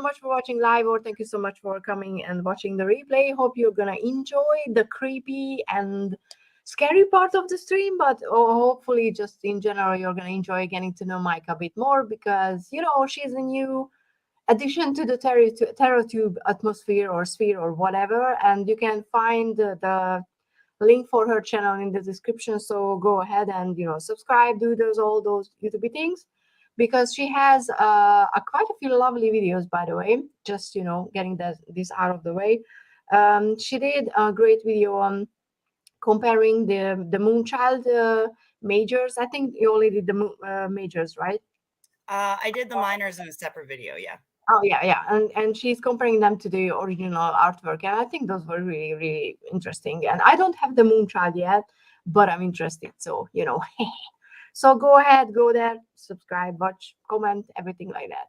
much for watching live, or thank you so much for coming and watching the replay. Hope you're gonna enjoy the creepy and scary part of the stream, but hopefully just in general you're gonna enjoy getting to know Micah a bit more, because she's a new addition to the tarot tube atmosphere or sphere or whatever, and you can find the link for her channel in the description. So go ahead and subscribe, do all those YouTube things, because she has quite a few lovely videos, by the way. Just getting this out of the way. She did a great video on comparing the Moonchild majors. I think you only did the majors, right? I did the minors in a separate video, yeah. Oh yeah, and she's comparing them to the original artwork, and I think those were really, really interesting. And I don't have the Moonchild yet, but I'm interested. So so go ahead, go there, subscribe, watch, comment, everything like that.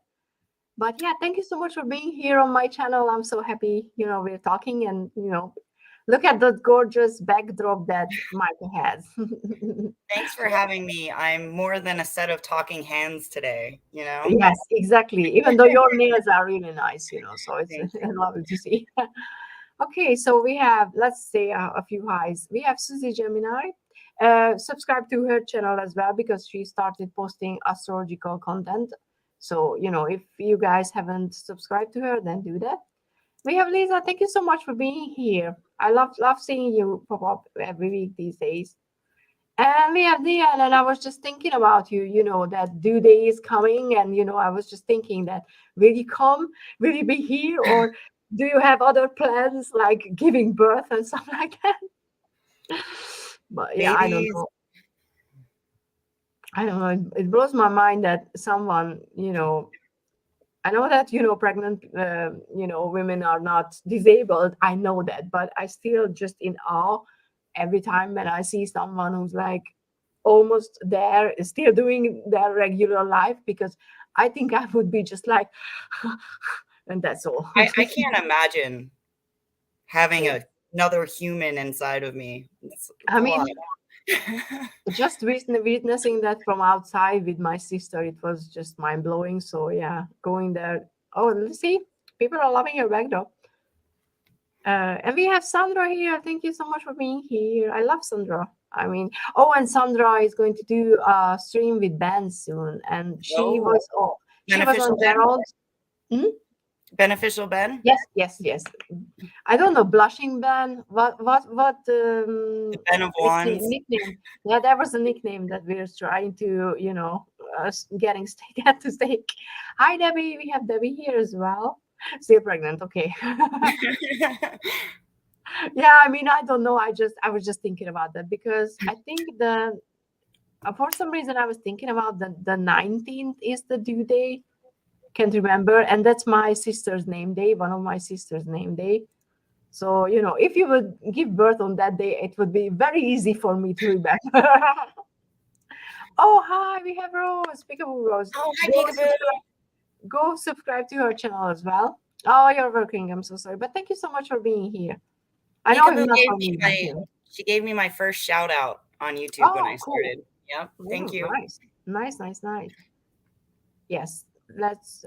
But yeah, thank you so much for being here on my channel. I'm so happy, we're talking, and look at the gorgeous backdrop that Micah has. Thanks for having me. I'm more than a set of talking hands today, Yes, exactly. Even though your nails are really nice, so it's lovely to see. Okay, so we have, let's say a few highs. We have Susie Gemini. Subscribe to her channel as well, because she started posting astrological content. So, if you guys haven't subscribed to her, then do that. We have Lisa. Thank you so much for being here. I love seeing you pop up every week these days. And we have Diane, and I was just thinking about you, that due day is coming. And, I was just thinking that, will you come? Will you be here? Or do you have other plans like giving birth and stuff like that? But yeah, I don't know. I don't know. It blows my mind that someone, I know that, pregnant, women are not disabled. I know that, but I still just in awe every time when I see someone who's like almost there, still doing their regular life, because I think I would be just like, and that's all. I can't imagine having another human inside of me. I mean, just witnessing that from outside with my sister, it was just mind blowing. So yeah, going there. Oh, let's see, people are loving your backdrop. And we have Sandra here. Thank you so much for being here. I love Sandra. I mean, and Sandra is going to do a stream with Ben soon, and she was on Gerald's. Beneficial Ben? Yes. I don't know, blushing Ben. What? The Ben of Wands. Nickname? Yeah, that was a nickname that we're trying to, getting to stake. Hi, Debbie. We have Debbie here as well. Still pregnant. Okay. Yeah, I mean, I don't know. I was just thinking about that, because I think for some reason I was thinking about the 19th is the due day. Can't remember, and that's my sister's name day, one of my sister's name day. So if you would give birth on that day, it would be very easy for me to remember. Oh, hi, we have Rose, Peekaboo Rose. Oh, hi, Peekaboo. Go subscribe to her channel as well. Oh, you're working. I'm so sorry, but thank you so much for being here. I know I'm not from me. She gave me my first shout out on YouTube when I started. Cool. Yeah, thank you. Nice. Yes, let's.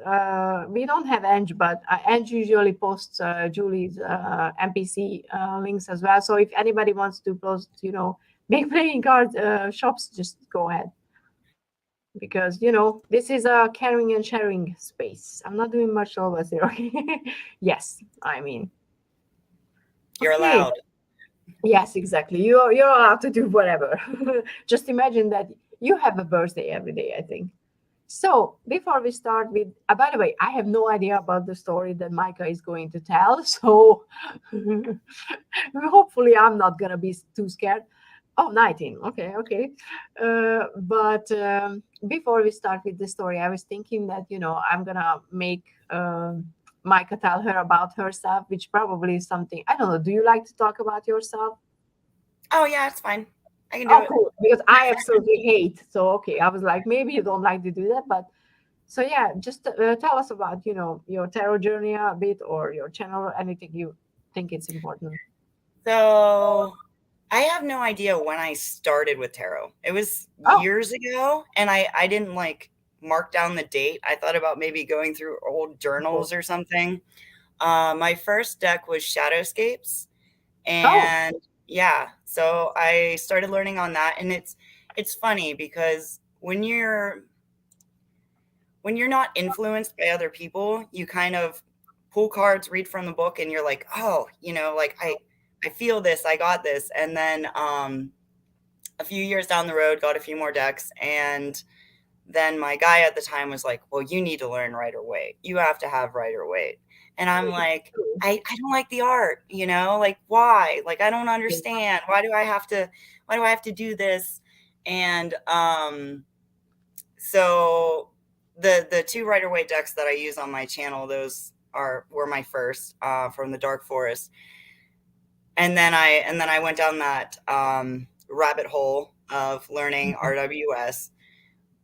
We don't have Ange, but Ange usually posts Julie's NPC links as well. So if anybody wants to post, big playing card shops, just go ahead. Because this is a caring and sharing space. I'm not doing much over here. Yes, I mean, you're allowed. Yes, exactly. You're allowed to do whatever. Just imagine that you have a birthday every day, I think. So before we start with, by the way, I have no idea about the story that Micah is going to tell. So hopefully I'm not going to be too scared. Oh, 19. Okay. But before we start with the story, I was thinking that, I'm going to make Micah tell her about herself, which probably is something, I don't know. Do you like to talk about yourself? Oh, yeah, it's fine. I can do it. Cool. Because I absolutely hate. So, okay. I was like, maybe you don't like to do that. But so, yeah, just tell us about, your tarot journey a bit, or your channel, or anything you think it's important. So I have no idea when I started with tarot. It was years ago, and I didn't mark down the date. I thought about maybe going through old journals or something. My first deck was Shadowscapes, Oh, and yeah, so I started learning on that, and it's funny because when you're not influenced by other people, you kind of pull cards, read from the book, and you're like, oh, like I feel this, I got this, and then a few years down the road, got a few more decks, and then my guy at the time was like, well, you need to learn Rider-Waite. You have to have Rider-Waite. And I'm like, I don't like the art, like why? Like I don't understand. Why do I have to do this? And so the two Rider-Waite decks that I use on my channel, those were my first from the Dark Forest. And then I went down that rabbit hole of learning RWS,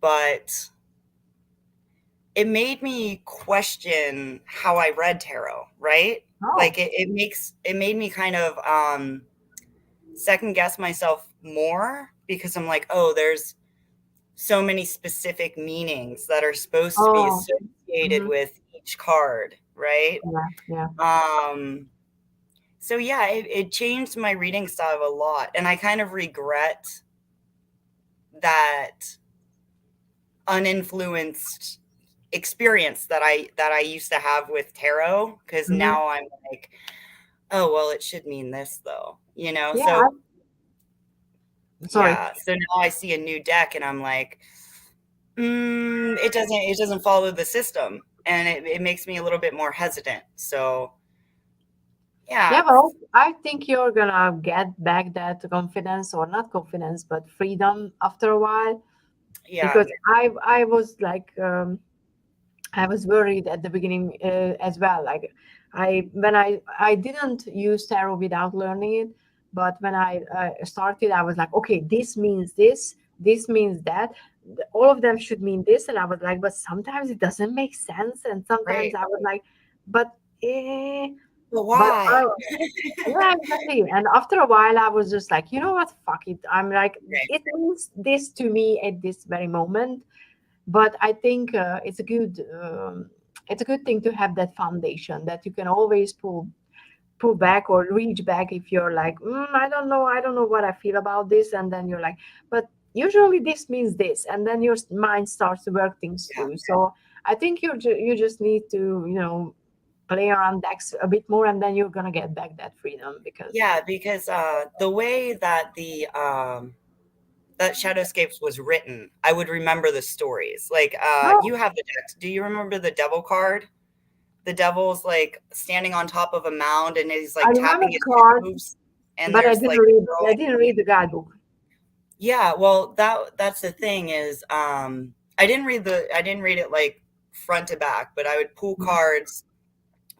but it made me question how I read tarot, right? oh, Like it made me kind of second guess myself more, because I'm like, oh, there's so many specific meanings that are supposed to be oh, associated with each card, right? yeah, yeah. So yeah, it changed my reading style a lot, and I kind of regret that uninfluenced experience that I used to have with tarot, because Mhm. now I'm like, oh well, it should mean this though, Yeah, so sorry. yeah, so now I see a new deck and I'm like, it doesn't follow the system, and it makes me a little bit more hesitant. So yeah, Yeah, well, I think you're gonna get back that confidence, or not confidence, but freedom after a while. yeah, Because I was like, I was worried at the beginning as well. Like I didn't use tarot without learning it, but when I started, I was like, okay, this means this, this means that. All of them should mean this, and I was like, but sometimes it doesn't make sense, and sometimes right. I was like, but eh, But but why? yeah, exactly. And after a while, I was just like, you know what, fuck it. I'm like, Right. it means this to me at this very moment. But I think it's a good thing to have that foundation that you can always pull back or reach back if you're like, I don't know what I feel about this, and then you're like, but usually this means this, and then your mind starts to work things Yeah. through. So I think you just need to play around decks a bit more, and then you're gonna get back that freedom because Yeah, because the way that the that Shadowscapes was written, I would remember the stories. Like no, you have the decks. Do you remember the devil card? The devil's like standing on top of a mound and he's I like remember tapping the his card, hooves, and but there's like a I girl. didn't read the guidebook. Yeah, well, that's the thing is, I didn't read it like front to back, but I would pull Mhm. cards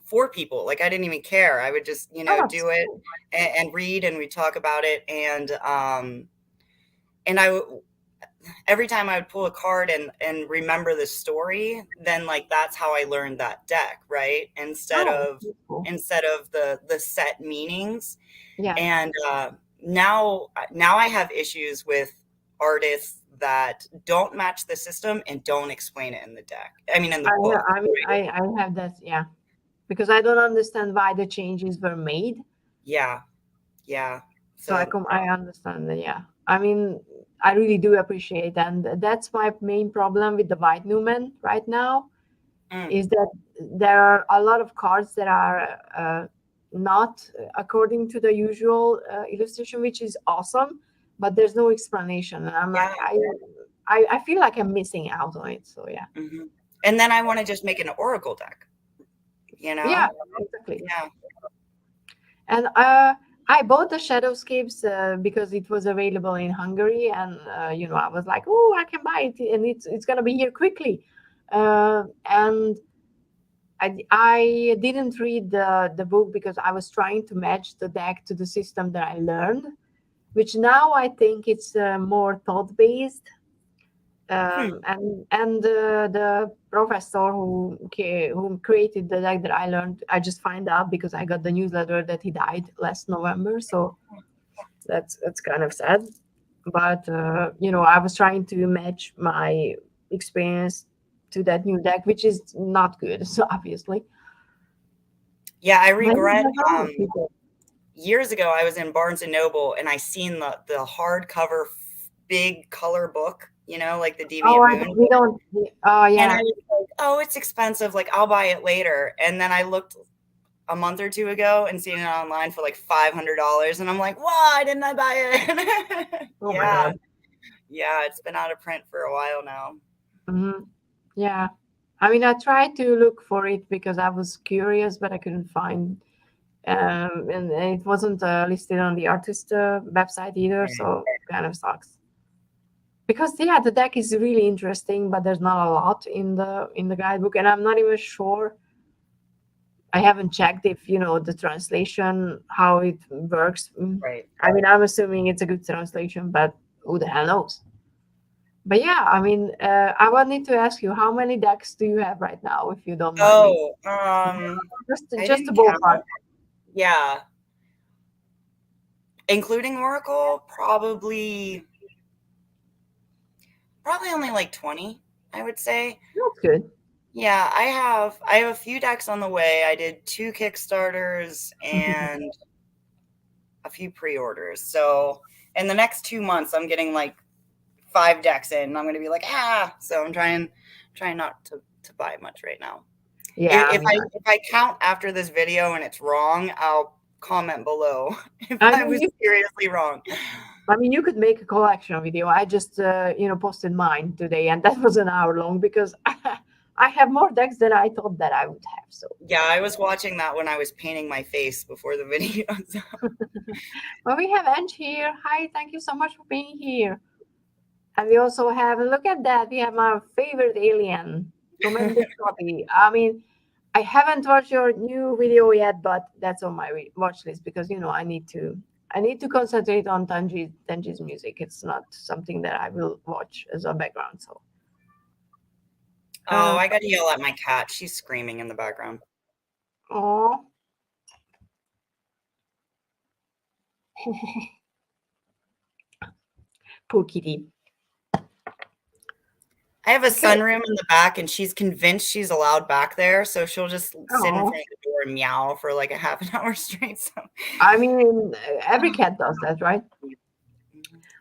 for people. Like I didn't even care. I would just, Oh, that's do it cool. and read, and we talk about it, and every time I would pull a card and remember the story, then like that's how I learned that deck, right? Oh, that's cool. Instead of the set meanings. Yeah. And now I have issues with artists that don't match the system and don't explain it in the deck. I mean, in the book. I mean, I have that, yeah, because I don't understand why the changes were made. Yeah, yeah. So So I understand that, yeah. I mean, I really do appreciate, and that's my main problem with the White Newman right now, mm, is that there are a lot of cards that are not according to the usual illustration, which is awesome, but there's no explanation, and I'm yeah. like, I feel like I'm missing out on it. So yeah, Hmm. And then I want to just make an oracle deck. You yeah, know? exactly. Yeah. And I bought the Shadowscapes because it was available in Hungary, and I was like, oh, I can buy it, and it's gonna be here quickly. And I didn't read the book because I was trying to match the deck to the system that I learned, which now I think it's more thought based. Hmm. And the professor who created the deck that I learned, I just find out because I got the newsletter that he died last November. So that's kind of sad. But I was trying to match my experience to that new deck, which is not good. So obviously, Yeah, I but regret. there's always people. Years ago, I was in Barnes and Noble, and I seen the hardcover big color book, you know, like the Oh, Deviant Moon. we don't. Oh, And I yeah. was like, oh, it's expensive. Like, I'll buy it later. And then I looked a month or two ago and seen it online for like $500. And I'm like, why didn't I buy it? Oh my Yeah. God. Yeah. It's been out of print for a while now. Yeah. I mean, I tried to look for it because I was curious, but I couldn't find. And it wasn't listed on the artist website either, so kind of sucks. Because yeah, the deck is really interesting, but there's not a lot in the guidebook, and I'm not even sure. I haven't checked if the translation how it works. Right. I mean, I'm assuming it's a good translation, but who the hell knows? But yeah, I mean, I wanted to ask you, how many decks do you have right now, if you don't mind me? Oh, I Just a didn't count. ballpark. Yeah. Including Oracle, probably only like 20, I would say. That's good. Yeah, I have a few decks on the way. I did 2 Kickstarters and a few pre-orders. So in the next 2 months, I'm getting like 5 decks in. And I'm going to be like, So I'm trying not to buy much right now. Yeah. If I count after this video and it's wrong, I'll comment below if I I mean, was seriously wrong. I mean, you could make a collection video. I just, posted mine today, and that was an hour long because I have more decks than I thought that I would have. So Yeah, I was watching that when I was painting my face before the video. well, we have Ange here. Hi, thank you so much for being here. And we also have, look at that, we have our favorite alien, tremendous copy. I mean, I haven't watched your new video yet, but that's on my watch list because I need to concentrate on Tanji's music. It's not something that I will watch as a background. So Oh, I gotta yell at my cat. She's screaming in the background. oh. Poor kitty. I have a sunroom in the back, and she's convinced she's allowed back there, so she'll just sit in front of the door and meow for like a half an hour straight. So I mean, every cat does that, right?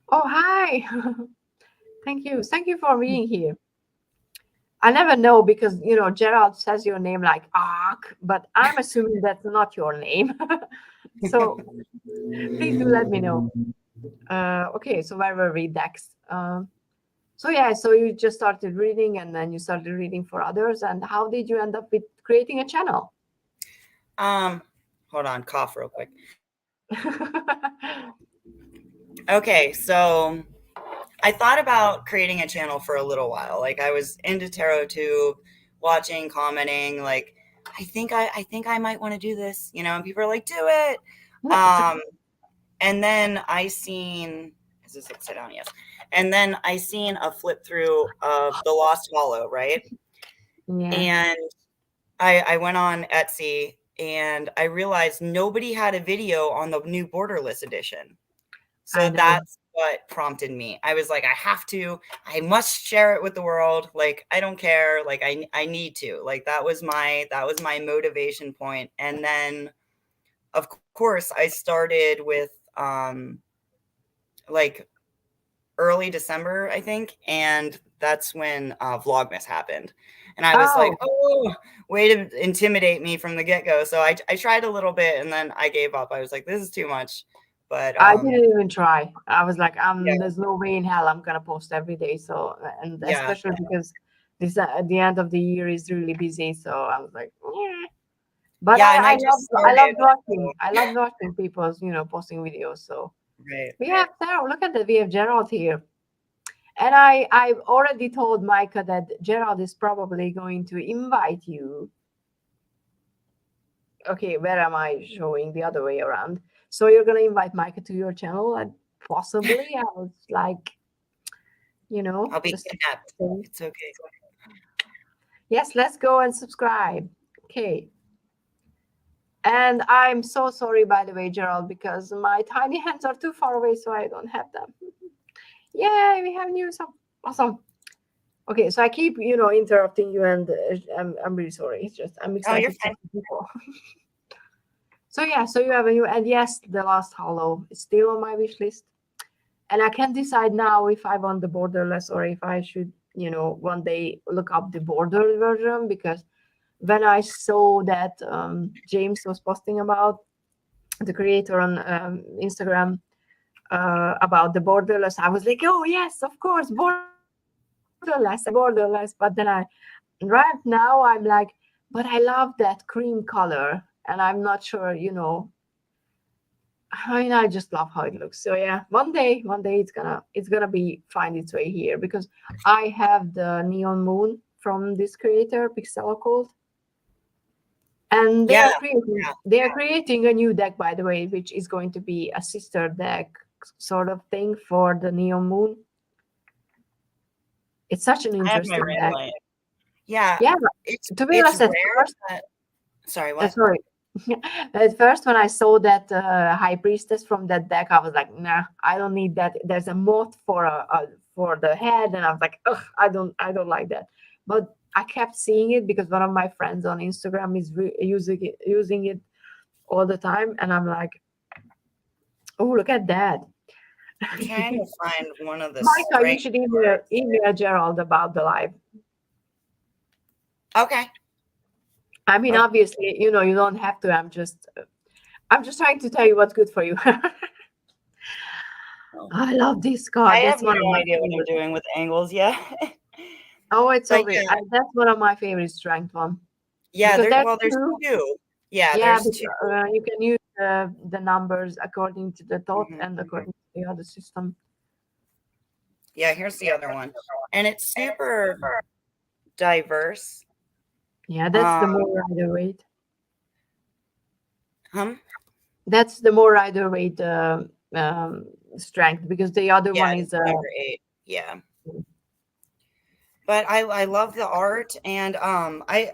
Oh, hi. Thank you for being here. I never know because Gerald says your name like Ark, but I'm assuming that's not your name. So please do let me know. Okay, so where were we next? So yeah, so you just started reading, and then you started reading for others. And how did you end up with creating a channel? Hold on, cough real quick. Okay, so I thought about creating a channel for a little while. Like, I was into Tarot tube, watching, commenting, like, I think I might want to do this, and people are like, do it. And then I seen, is this upside down? Yes. And then I seen a flip through of The Lost Hollow, right? Yeah. And I went on Etsy and I realized nobody had a video on the new Borderless edition. So that's what prompted me. I was like, I must share it with the world. Like, I don't care. Like, I need to. Like, that was my motivation point. And then, of course, I started with like early December, I think, and that's when Vlogmas happened. And I was like, oh, way to intimidate me from the get-go. So I tried a little bit, and then I gave up. I was like, this is too much. But I didn't even try. I was like, yeah. there's no way in hell I'm gonna post every day. So, and especially because this at the end of the year is really busy. So I was like, yeah. But yeah, I love watching. So. I love watching people's posting videos. So Right. we have Sarah. Look at that. We have Gerald here. And I've already told Micah that Gerald is probably going to invite you. Okay, where am I showing the other way around? So you're going to invite Micah to your channel, and possibly I was like, I'll be kidnapped. It's okay. Yes, let's go and subscribe. Okay. And I'm so sorry, by the way, Gerald, because my tiny hands are too far away, so I don't have them. Yay, we have news. Awesome. Okay, so I keep, interrupting you, and I'm really sorry. It's just I'm Oh, you're excited to fine. see people. So yeah, so you have a new, and yes, the Last Hollow is still on my wish list, and I can't decide now if I want the borderless or if I should, one day look up the border version, because when I saw that James was posting about the creator on Instagram about the borderless, I was like, oh yes, of course, borderless. But then right now I'm like, but I love that cream color, and I'm not sure, I mean, I just love how it looks. So yeah, one day it's gonna be find its way here, because I have the Neon Moon from this creator, Pixel Cult, and they Yeah, are creating yeah. they are creating a new deck, by the way, which is going to be a sister deck sort of thing for the Neon Moon. It's such an I have my interesting ring deck. light. Yeah, Yeah, it's to be it's honest, at rare first, that. Sorry, what? sorry. At first, when I saw that high priestess from that deck, I was like, "Nah, I don't need that." There's a moth for the head, and I was like, "Ugh, I don't like that." But I kept seeing it because one of my friends on Instagram is using it all the time, and I'm like, "Oh, look at that!" I'm trying to find one of the Micah, you strength should email cards. email Gerald about the live. Okay. I mean, Okay. obviously, you don't have to. I'm just trying to tell you what's good for you. Well, I love this I card. have That's one of no my idea what I'm favorites. doing with angles. Yeah. Oh, it's But okay. yeah, That's one of my favorite strength one, yeah. because there's There's two. two. Yeah, Yeah, there's because, two. you can use the numbers according to the thought Mhm. and according to the other system. Yeah, here's the other one, and it's super diverse. Yeah, that's the Um, more rider weight. hum. That's the more rider weight um, strength, because the other Yeah, one it's is number 8. Yeah, but I love the art, and I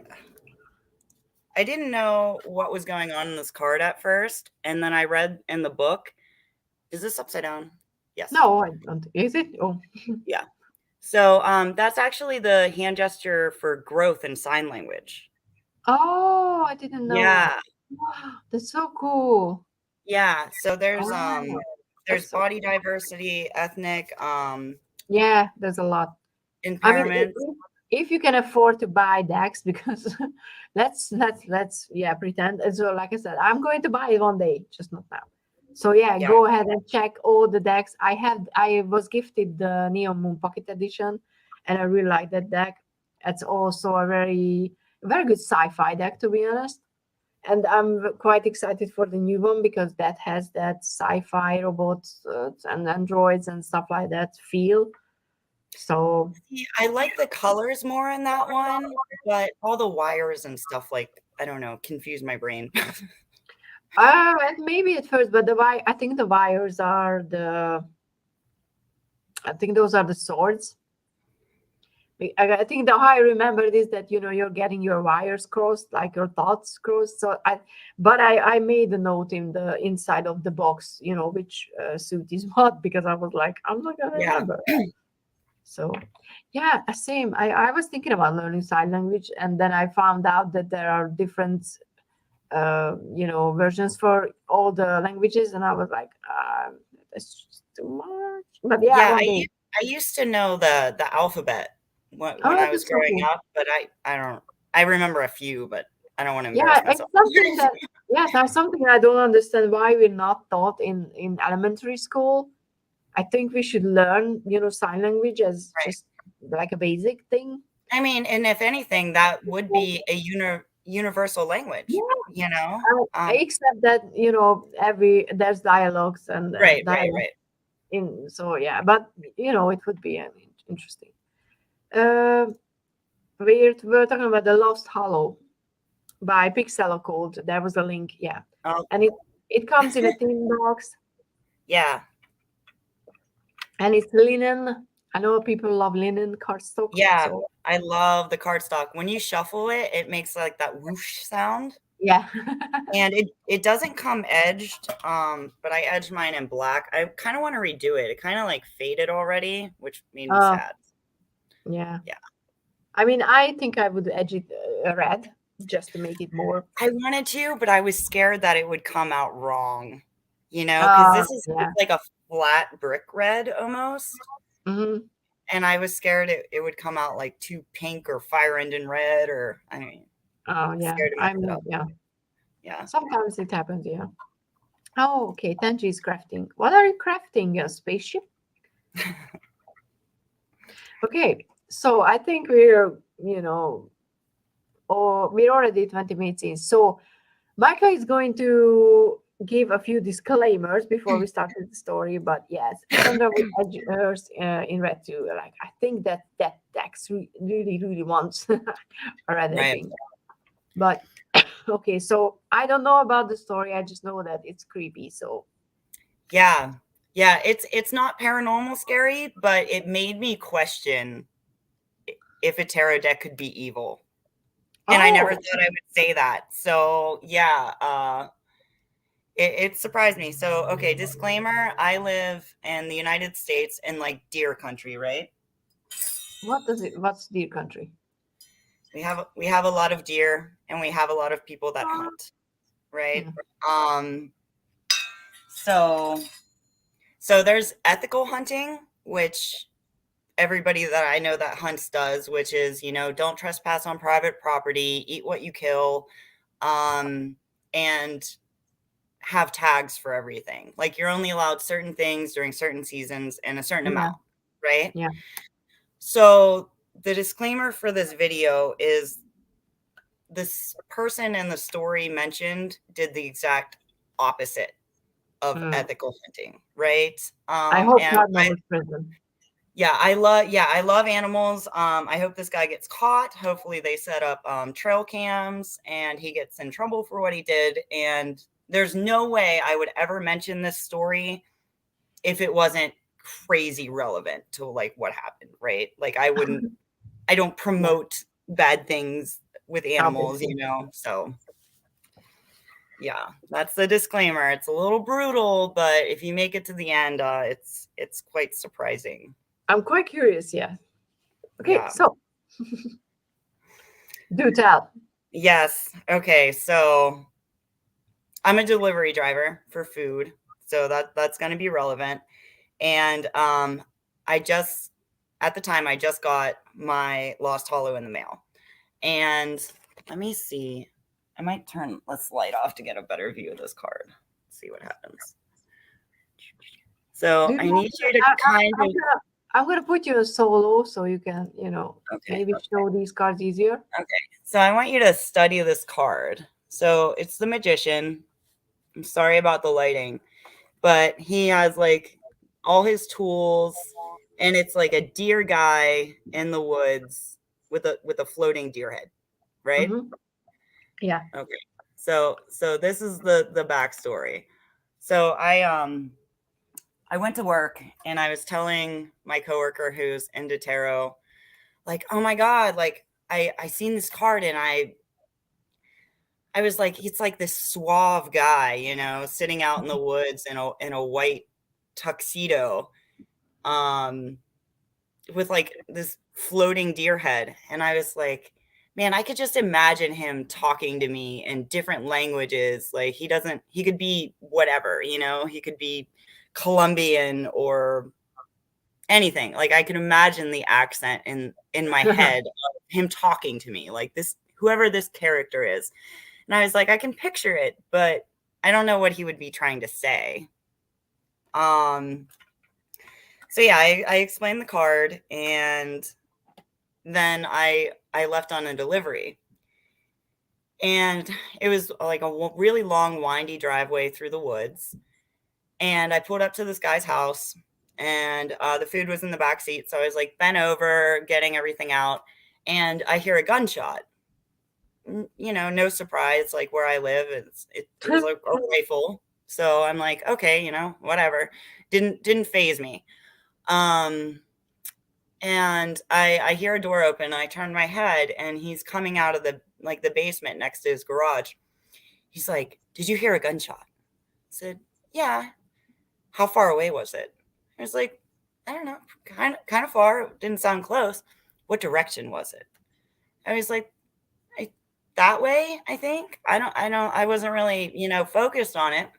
didn't know what was going on in this card at first, and then I read in the book. Is this upside down? Yes. no, I don't. Is it? Oh, Yeah. So that's actually the hand gesture for growth in sign language. oh, I didn't know. Yeah. Wow, that's so cool. Yeah. So Oh, there's that's so body cool. diversity, ethnic, Yeah, there's a lot. I mean, impairment. if you can afford to buy decks, because let's yeah pretend. And so, like I said, I'm going to buy it one day, just not now. So yeah, Yeah. go ahead and check all the decks. I was gifted the Neon Moon Pocket Edition, and I really like that deck. It's also a very good sci-fi deck, to be honest. And I'm quite excited for the new one, because that has that sci-fi robots and androids and stuff like that feel. So See, I like the colors more in that one, but all the wires and stuff, like, I don't know, confuse my brain. and maybe at first, but I think the wires are I think those are the swords. I think the how I remember this, that you're getting your wires crossed, like your thoughts crossed. But I made a note in the inside of the box, which suit is what, because I was like, I'm not gonna Yeah. remember. So, yeah, same. I was thinking about learning sign language, and then I found out that there are different, versions for all the languages, and I was like, that's just too much. But yeah, Yeah, one day. I used to know the alphabet when Oh, I was that's so growing cool. up, but I don't. I remember a few, but I don't wanna Yeah, embarrass it's myself. something that yes, that's something I don't understand why we're not taught in elementary school. I think we should learn, sign language as Right. just like a basic thing. I mean, and if anything, that would be a universal language, Yeah. you know? Except that every there's dialogues and Right, right, dialogue right. in, so yeah, but it would be interesting. Uh, we're talking about the Lost Hollow by Pixel Code. There was a link, yeah, Oh, and it comes in a tin box, yeah. and it's linen. I know people love linen cardstock, Yeah, so I love the cardstock. When you shuffle it, it makes, like, that whoosh sound, yeah. and it doesn't come edged, but I edged mine in black. I kinda wanna redo it. It kinda, like, faded already, which made me uh, sad. Yeah. Yeah. I mean, I think I would edge it red just to make it more. I wanted to, but I was scared that it would come out wrong, because this is Yeah. like a flat brick red almost. Mm-hmm. And I was scared it would come out like too pink or fire engine red, or I mean, Oh, yeah. scared to mess I it mean, up. yeah. Yeah. Sometimes it happens, yeah. Oh, okay. Tenji is crafting. What are you crafting? A spaceship? Okay. So I think we're, we're already 20 minutes in. So Micah is going to give a few disclaimers before we start with the story. But yes, Sandra would edge hers in red too. Like, I think that Dex really, really wants a red Right. edging. But okay, so I don't know about the story. I just know that it's creepy. So Yeah. It's not paranormal scary, but it made me question if a tarot deck could be evil. And I never oh, thought I would say that. So yeah, it surprised me. So okay, disclaimer: I live in the United States in like deer country, right? what's deer country? We have a lot of deer, and we have a lot of people that hunt, right? Yeah. Um, so so there's ethical hunting, which everybody that I know that hunts does, which is, don't trespass on private property, eat what you kill, and have tags for everything. Like you're only allowed certain things during certain seasons and a certain Yeah. amount, right? Yeah. So the disclaimer for this video is this person in the story mentioned did the exact opposite of Mm. ethical hunting, right? I hope And Cardinal was present. I love animals. I hope this guy gets caught. Hopefully they set up trail cams and he gets in trouble for what he did. And there's no way I would ever mention this story if it wasn't crazy relevant to like what happened, right? Like I don't Yeah, promote bad things with animals, obviously. So yeah, that's the disclaimer. It's a little brutal, but if you make it to the end, it's quite surprising. I'm quite curious, yeah. Okay, Yeah. so do tell. Yes. Okay. So I'm a delivery driver for food, so that's going to be relevant. And I just at the time I just got my Lost Hollow in the mail, and let me see. I might turn this light off to get a better view of this card. Let's see what happens. So Do you I want need you to I, kind I'm of gonna put you in solo so you can, okay. maybe show these cards easier. Okay. So I want you to study this card. So it's the Magician. I'm sorry about the lighting, but he has like all his tools, and it's like a deer guy in the woods with a floating deer head, right? Mm-hmm. Yeah. Okay. So this is the backstory. So I went to work and I was telling my coworker who's into tarot, like, oh my God, like I seen this card and I was like, it's like this suave guy, sitting out in the woods in a white tuxedo, um, with like this floating deer head. And I was like, man, I could just imagine him talking to me in different languages. Like he could be whatever, he could be Colombian or anything. Like I could imagine the accent in my head of him talking to me, like this, whoever this character is. And I was like, I can picture it, but I don't know what he would be trying to say. So yeah, I explained the card, and then I left on a delivery. And it was like a really long, windy driveway through the woods. And I pulled up to this guy's house, and the food was in the back seat. So I was like bent over, getting everything out, and I hear a gunshot. No surprise, like where I live, it was like a rifle. So I'm like, okay, whatever. Didn't phase me. Um, and I hear a door open. I turn my head, and he's coming out of the basement next to his garage. He's like, "Did you hear a gunshot?" I said, "Yeah." "How far away was it?" I was like, "I don't know, kind of far. It didn't sound close." what direction was it? I was like, that way, I think. I wasn't really, focused on it.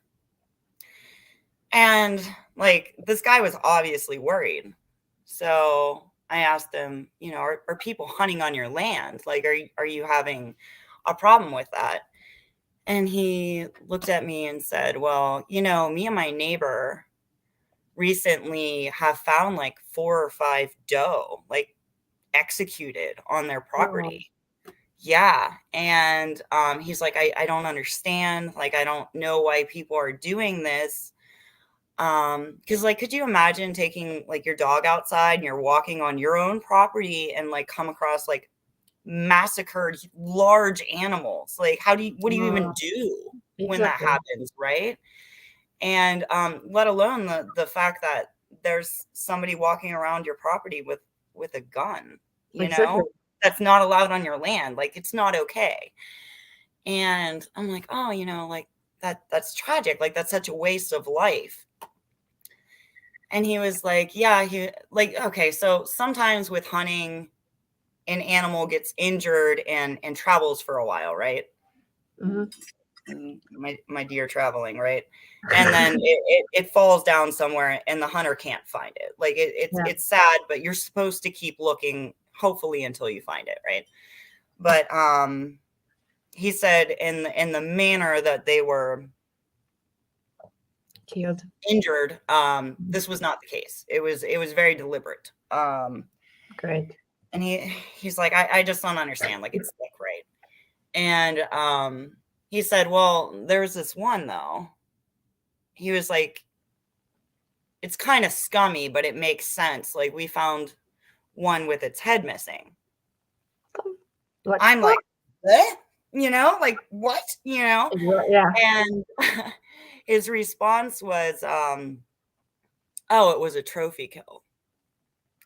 And like, this guy was obviously worried. So I asked him, are people hunting on your land? Like, are you having a problem with that? And he looked at me and said, well, me and my neighbor recently have found like 4 or 5 doe, like executed on their property. Yeah. And he's like, I don't understand. Like, I don't know why people are doing this. Because like, could you imagine taking like your dog outside and you're walking on your own property and like come across like massacred large animals? Like, what do you even do when that happens, right? And let alone the fact that there's somebody walking around your property with a gun, that's not allowed on your land. Like, it's not okay. And I'm like, oh, like that's tragic. Like, that's such a waste of life. And he was like, yeah, okay, so sometimes with hunting, an animal gets injured and travels for a while, right? My deer traveling, right? And then it falls down somewhere and the hunter can't find it. Like, it's sad, but you're supposed to keep looking, hopefully, until you find it, right? But he said in the manner that they were killed, injured, this was not the case. It was very deliberate. Great. And he's like, I just don't understand. Like, it's sick, right? And he said, well, there's this one though. He was like, it's kind of scummy, but it makes sense. Like, we found one with its head missing. I'm like, what? Like, what? Yeah. And his response was, oh, it was a trophy kill.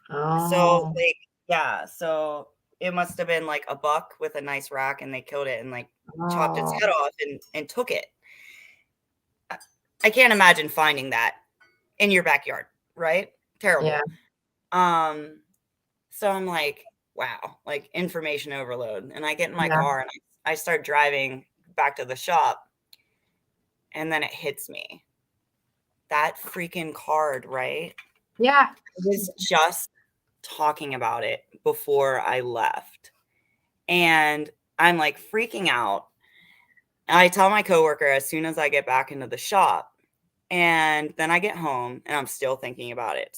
So like, yeah, so it must have been like a buck with a nice rack, and they killed it and like chopped its head off and took it. I can't imagine finding that in your backyard, right? Terrible. Yeah. So I'm like, wow, like information overload. And I get in my car and I start driving back to the shop, and then it hits me. That freaking card, right? Yeah. I was just talking about it before I left, and I'm like freaking out. I tell my coworker as soon as I get back into the shop, and then I get home and I'm still thinking about it.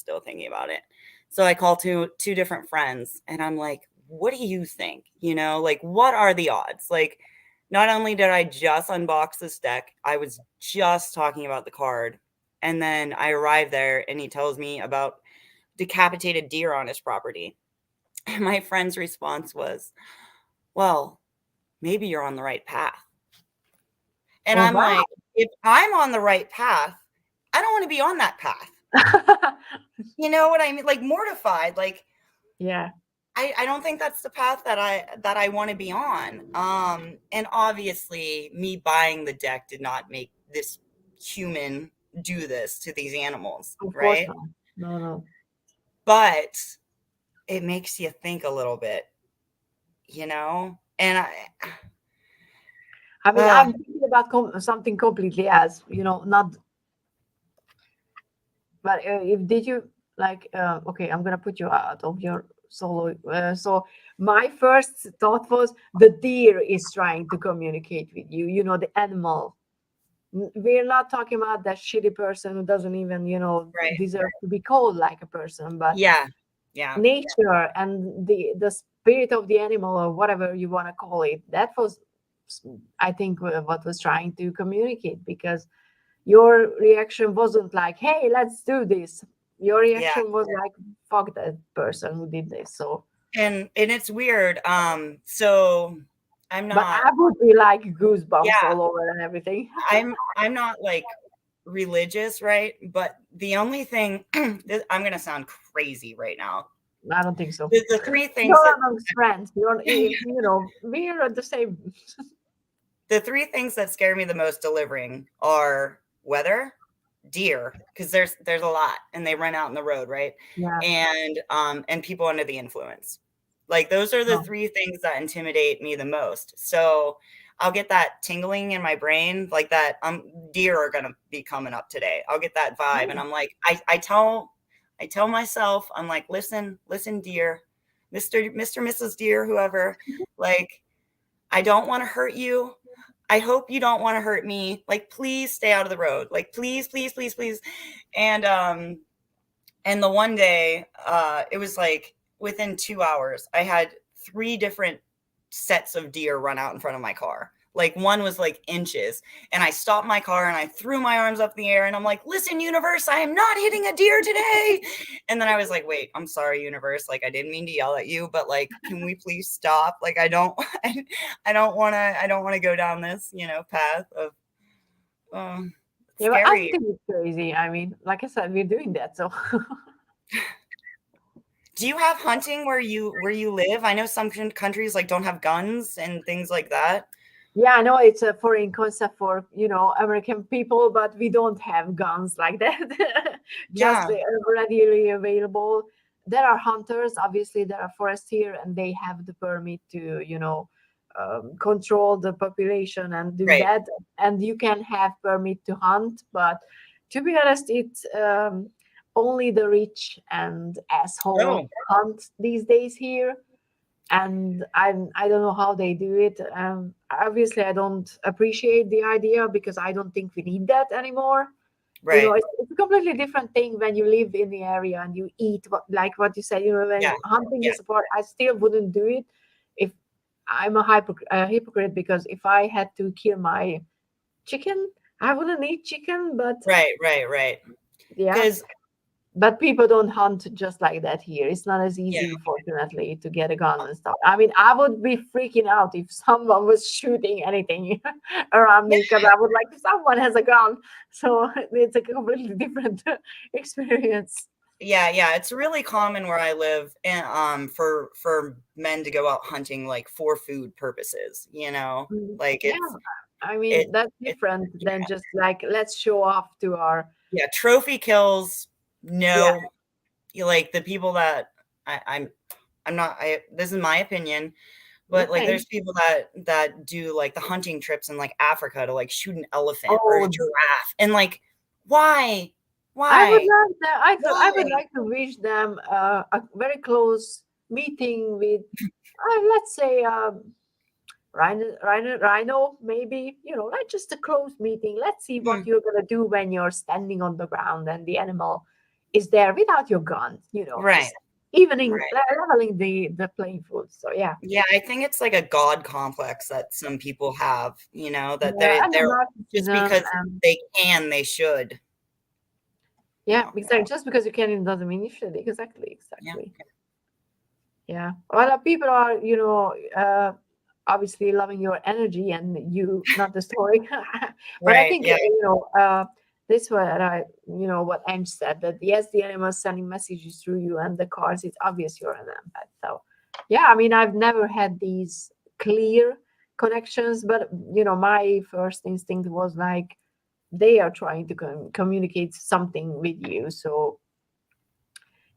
So I call two different friends and I'm like, what do you think? Like, what are the odds? Like, not only did I just unbox this deck, I was just talking about the card, and then I arrive there and he tells me about decapitated deer on his property. And my friend's response was, well, maybe you're on the right path. And I'm like, if I'm on the right path, I don't want to be on that path. You know what I mean? Like, mortified. Like, yeah. I don't think that's the path that I want to be on. And obviously me buying the deck did not make this human do this to these animals, right? No. But it makes you think a little bit, and I mean, I'm thinking about something completely else, not. But did you like? Okay, I'm gonna put you out of your solo. So my first thought was the deer is trying to communicate with you. The animal. We're not talking about that shitty person who doesn't even, deserve to be called like a person, but yeah, nature and the spirit of the animal, or whatever you want to call it. That was, I think, what was trying to communicate, because your reaction wasn't like, hey, let's do this. Your reaction was like, fuck that person who did this. So and it's weird. So I'm not, but I would be like goosebumps all over and everything. I'm not like religious, right? But the only thing I'm gonna sound crazy right now. I don't think so. The three things you're amongst friends. We're at the same. The three things that scare me the most delivering are weather, deer, because there's a lot and they run out in the road, right? Yeah. And people under the influence. Like those are the Oh. 3 things that intimidate me the most. So I'll get that tingling in my brain, like that deer are gonna be coming up today. I'll get that vibe, and I'm like, I tell myself, I'm like, listen, deer, Mr. Mrs. Deer, whoever, like, I don't want to hurt you. I hope you don't want to hurt me. Like, please stay out of the road. Like, please, please, please, please. And the one day, it was like within 2 hours, I had 3 different sets of deer run out in front of my car. Like one was like inches, and I stopped my car and I threw my arms up in the air and I'm like, listen, universe, I am not hitting a deer today. And then I was like, wait, I'm sorry, universe. Like, I didn't mean to yell at you, but like, can we please stop? Like, I don't want to go down this, path of, Yeah, but I scary. think it's crazy. I mean, like I said, we're doing that, so. Do you have hunting where you live? I know some countries like don't have guns and things like that. Yeah, I know it's a foreign concept for, American people, but we don't have guns like that. Just Yeah. readily available. There are hunters, obviously there are forests here, and they have the permit to, control the population and do Right. that. And you can have permit to hunt, but to be honest, it's only the rich and asshole Oh, hunt these days here, and I don't know how they do it. Obviously, I don't appreciate the idea because I don't think we need that anymore. right. It's a completely different thing when you live in the area and you eat like what you said. When Yeah. hunting Yeah. is a part, I still wouldn't do it if I'm a hypocrite, because if I had to kill my chicken, I wouldn't eat chicken. But Right. Right. Right. yeah, Because but people don't hunt just like that here. It's not as yeah. easy, fortunately, to get a gun and stuff. I mean, I would be freaking out if someone was shooting anything around me, because I would like, if someone has a gun. So it's a completely different experience. Yeah, yeah, it's really common where I live, and for men to go out hunting like for food purposes, like Yeah, I mean, that's it different than just like, let's show off to our. yeah, trophy kills. Yeah. No, you like the people that I'm not. This is my opinion, but like Okay. there's people that do like the hunting trips in like Africa to like shoot an elephant or a Oh, giraffe, and like why, I would why, like that. I would why? like to wish them a very close meeting with, let's say, rhino, maybe. Like just a close meeting. Let's see what Hmm, you're gonna do when you're standing on the ground and the animal is there without your gun. right, Just evening right. leveling the playing field. So yeah, Yeah, I think it's like a god complex that some people have, that yeah, and the they're just narcissism, because and they can, they should, you yeah, know. exactly. Just because you can, it doesn't mean you should. Exactly, Yeah. exactly. Yeah. Well, people are, obviously loving your energy and you, not the story. But I Right. think, Yeah. this what what Ange said, that yes, the animals sending messages through you and the cards, it's obvious you're an empath. So yeah, I mean, I've never had these clear connections, but my first instinct was like, they are trying to communicate something with you. So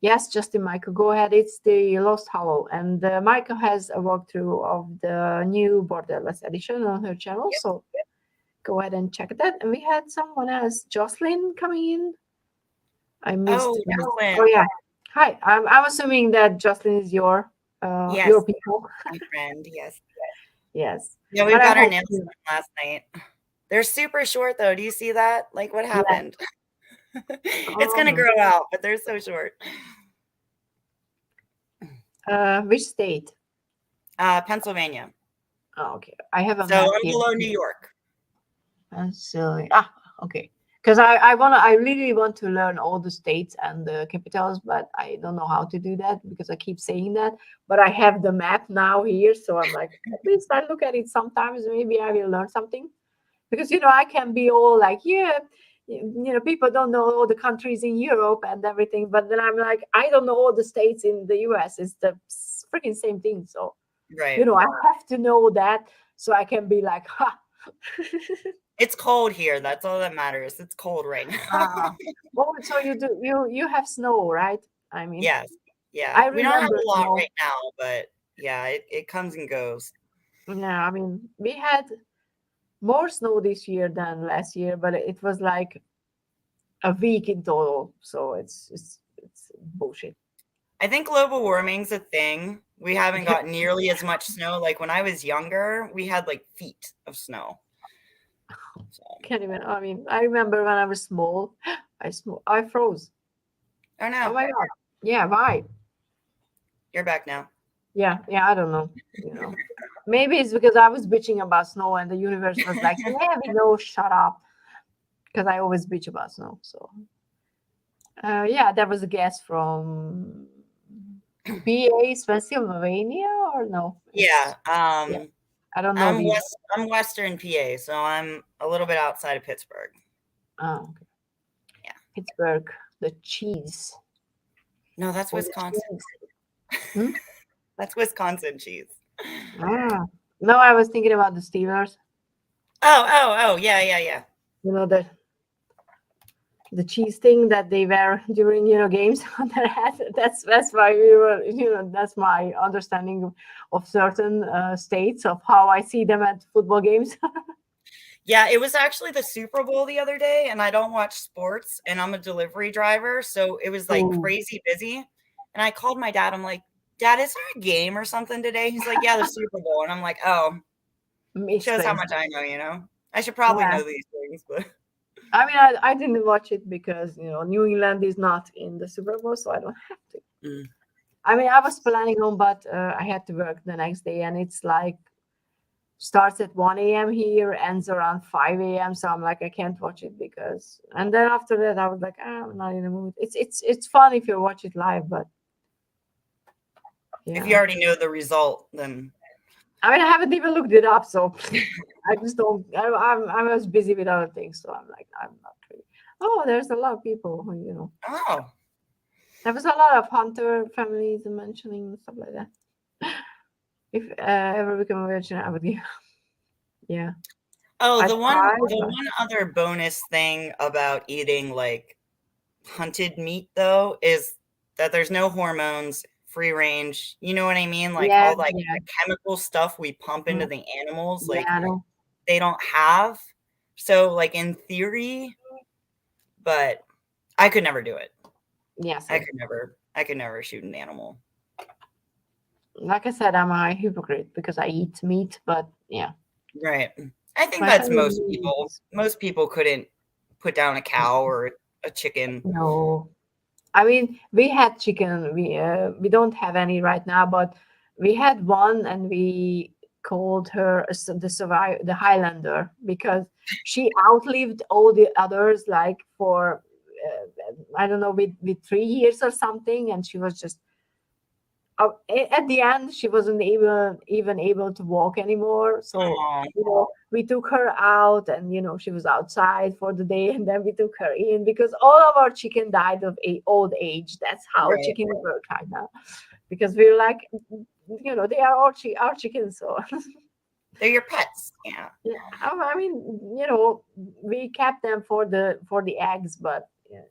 yes, Justin, Michael, go ahead. It's the Lost Hollow, and Michael has a walkthrough of the new Borderless edition on her channel. Yep. So go ahead and check that. And we had someone else, Jocelyn, coming in. I missed. Oh, Oh Jocelyn. yeah, hi. I'm assuming that Jocelyn is your Yes, people. my friend. Yes. Yes, Yeah, we but I got our hope. nails done last night. They're super short though. Do you see that? Like what Yeah. happened? It's gonna Um, grow out, but they're so short. which state? Pennsylvania. Oh, okay. I have a So map I'm here. below New York. Pennsylvania. Okay. Because I really want to learn all the states and the capitals, but I don't know how to do that because I keep saying that. But I have the map now here, so I'm like, at least I look at it sometimes. Maybe I will learn something, because I can be all like, yeah, people don't know all the countries in Europe and everything, but then I'm like, I don't know all the states in the US. It's the freaking same thing. So Right. I have to know that so I can be like, ha. It's cold here. That's all that matters. It's cold right now. Oh, so you have snow, right? I mean, Yes. Yeah. I We don't have remember a lot snow. right now, but yeah, it comes and goes. Yeah, I mean, we had more snow this year than last year, but it was like a week in total. So it's bullshit. I think global warming's a thing. We haven't got nearly as much snow. Like when I was younger, we had like feet of snow. So, Can't even. I mean, I remember when I was small, I froze. oh Oh no, my god. Yeah, why? you're back now. Yeah, I don't know. Maybe it's because I was bitching about snow and the universe was like, yeah, we know, shut up. Because I always bitch about snow. So, yeah, that was a guess from PA, Pennsylvania, or no? Yeah, Yeah, I don't know these. I'm Western PA, so I'm a little bit outside of Pittsburgh. Oh, okay. Yeah. Pittsburgh, the cheese. No, that's Or the Wisconsin. cheese. Hmm? That's Wisconsin cheese. Ah. No, I was thinking about the Steelers. Oh, yeah. You know, the cheese thing that they wear during games on their head. That's why we were that's my understanding of certain states of how I see them at football games. Yeah, it was actually the Super Bowl the other day, and I don't watch sports, and I'm a delivery driver, so it was like Ooh, crazy busy. And I called my dad. I'm like, Dad, is there a game or something today? He's like, Yeah, the Super Bowl. And I'm like, oh, shows how misplaced. much I know, you know? I should probably Yeah, know these things, but I mean, I didn't watch it because New England is not in the Super Bowl, so I don't have to. Mm. I mean, I was planning on, but I had to work the next day, and it's like starts at 1 a.m. here, ends around 5 a.m. So I'm like, I can't watch it because. And then after that, I was like, I'm not in the mood. It's fun if you watch it live, but if you yeah. already know the result, then I mean, I haven't even looked it up, so I just don't. I was busy with other things, so I'm like, I'm not really. Oh, there's a lot of people who oh. There was a lot of hunter families mentioning stuff like that. If ever become a virgin, I would give. Yeah, Oh, I'd cry, the but one other bonus thing about eating like hunted meat though is that there's no hormones, free range. You know what I mean? Like yeah, all like yeah, the chemical stuff we pump into the animals, yeah. like I know. they don't have. So like in theory, but I could never do it. Yeah, same. I could never shoot an animal. Like I said, I'm a hypocrite because I eat meat, but yeah, Right. I think my that's family most people. eats. Most people couldn't put down a cow or a chicken. No, I mean we had chicken. We don't have any right now, but we had one, and we called her the Highlander because she outlived all the others like for I don't know with 3 years or something, and she was just at the end she wasn't even able to walk anymore. So Oh, we took her out, and she was outside for the day, and then we took her in because all of our chicken died of old age. That's how right. chickens work right now, because we were like, they are our chickens. So They're your pets. Yeah. yeah, I mean, we kept them for the eggs, but yeah,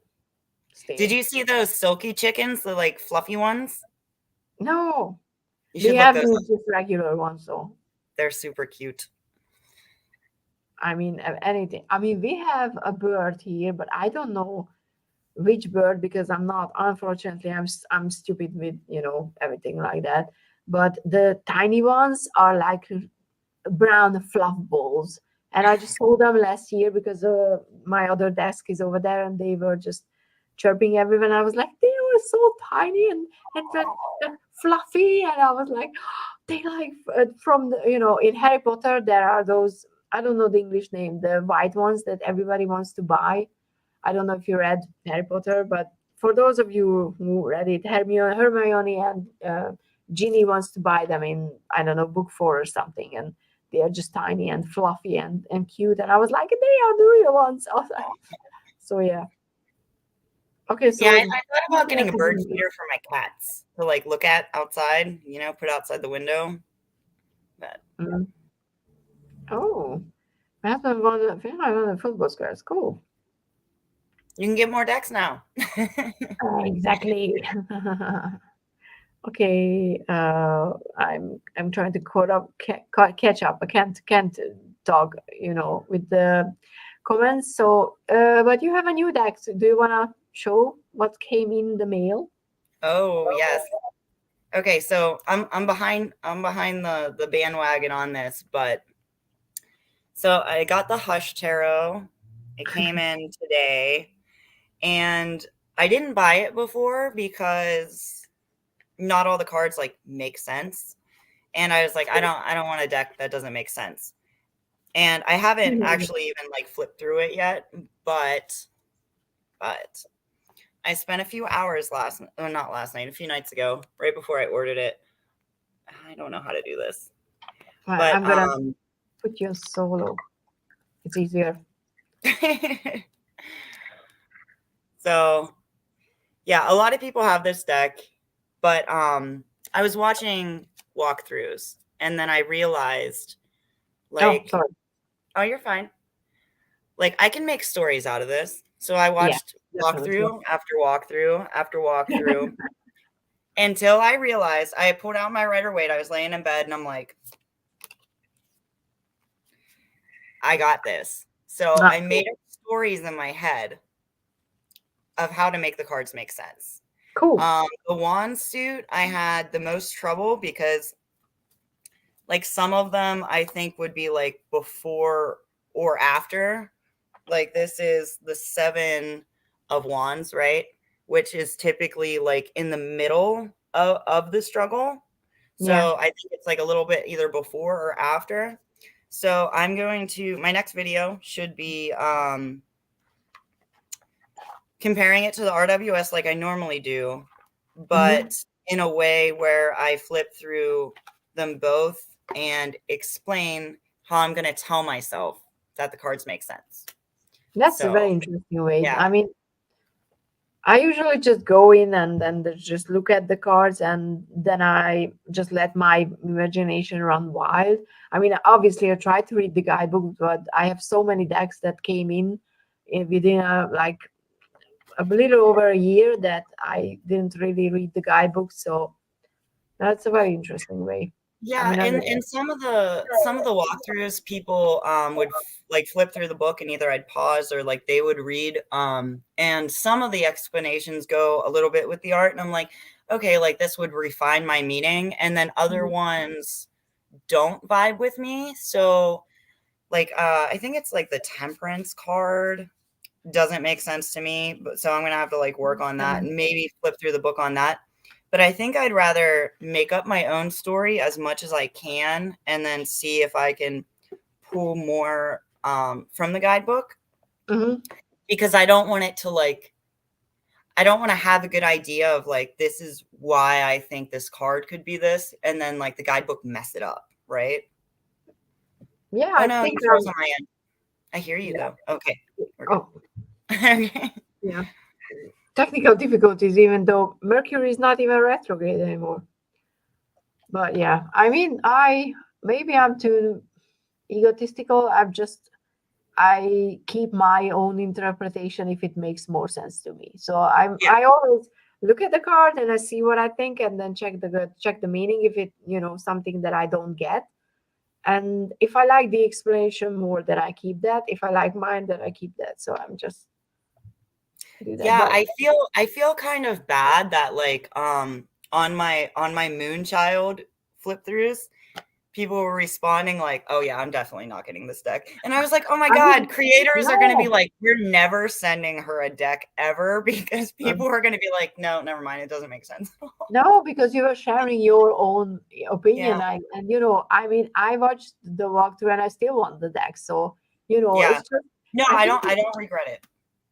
Did still. you see those silky chickens, the like fluffy ones? No, You we should look have those up. these just regular ones. So They're super cute. I mean, anything. I mean, we have a bird here, but I don't know which bird because I'm not. Unfortunately, I'm stupid with everything like that. But the tiny ones are like brown fluff balls, and I just saw them last year because my other desk is over there, and they were just chirping everyone. I was like, they were so tiny and fluffy, and I was like, they like from the, in Harry Potter there are those, I don't know the English name, the white ones that everybody wants to buy. I don't know if you read Harry Potter, but for those of you who read it, Hermione and Ginny wants to buy them in, I don't know, book 4 or something, and they are just tiny and fluffy and cute. And I was like, they are the real ones. So yeah. Okay, Yeah, so I thought about getting a bird feeder for my cats to like look at outside, you know, put outside the window. But Oh, my husband won the football squares. Cool. you can get more decks now. Exactly. Okay, I'm trying to catch up. I can't talk, with the comments. So, but you have a new deck. So do you wanna show what came in the mail? Oh, yes. Okay, so I'm behind the bandwagon on this, but so I got the Hush Tarot. It came in today, and I didn't buy it before because not all the cards like make sense. And I was like, I don't want a deck that doesn't make sense. And I haven't actually even like flipped through it yet, but I spent a few hours not last night, a few nights ago, right before I ordered it. I don't know how to do this. Right, But I'm gonna put you solo. It's easier. so yeah, a lot of people have this deck, but I was watching walkthroughs and then I realized Oh, like, sorry. oh, you're fine. Like I can make stories out of this. So I Yeah, watched definitely. walkthrough after walkthrough after walkthrough until I realized I pulled out my Rider-Waite. I was laying in bed and I'm like, I got this. So Ah, I made up stories in my head of how to make the cards make sense. cool. The wand suit, I had the most trouble because like some of them I think would be like before or after. Like this is the 7 of wands, right? Which is typically like in the middle of the struggle. Yeah. So I think it's like a little bit either before or after. So I'm going to, my next video should be comparing it to the RWS like I normally do, Hmm. but in a way where I flip through them both and explain how I'm going to tell myself that the cards make sense. That's a very So, interesting way. yeah. I mean, I usually just go in and just look at the cards, and then I just let my imagination run wild. I mean, obviously, I tried to read the guidebook, but I have so many decks that came within like a little over a year that I didn't really read the guidebook. So that's a very interesting way. I Yeah, mean, and some of the walkthroughs people would like flip through the book and either I'd pause or like they would read and some of the explanations go a little bit with the art and I'm like, okay, like this would refine my meaning, and then other ones don't vibe with me. So like I think it's like the temperance card doesn't make sense to me, but so I'm gonna have to like work on that and maybe flip through the book on that. But I think I'd rather make up my own story as much as I can and then see if I can pull more from the guidebook, mm-hmm. because I don't want it to like, I don't want to have a good idea of like, this is why I think this card could be this, and then like the guidebook mess it up, right? Yeah, Oh I no, think you froze on my end. I hear you yeah. though. Okay, we're good. Oh, Okay. yeah. Technical difficulties, even though Mercury is not even retrograde anymore. But yeah, I mean, I maybe I'm too egotistical. I keep my own interpretation if it makes more sense to me. So Yeah. I always look at the card and I see what I think and then check the meaning if it, something that I don't get. And if I like the explanation more, then I keep that. If I like mine, then I keep that. So I'm just do that. Yeah, But I feel kind of bad that like on my Moonchild flip throughs, people were responding like, "Oh yeah, I'm definitely not getting this deck." And I was like, "Oh my I God, mean, creators are going to be no, like, we're never sending her a deck ever," because um, people are going to be like, "No, never mind, it doesn't make sense." no, because you were sharing your own Yeah. opinion. And I mean, I watched the walkthrough and I still want the deck. So, Yeah. it's just, No, I I think, don't I don't regret it.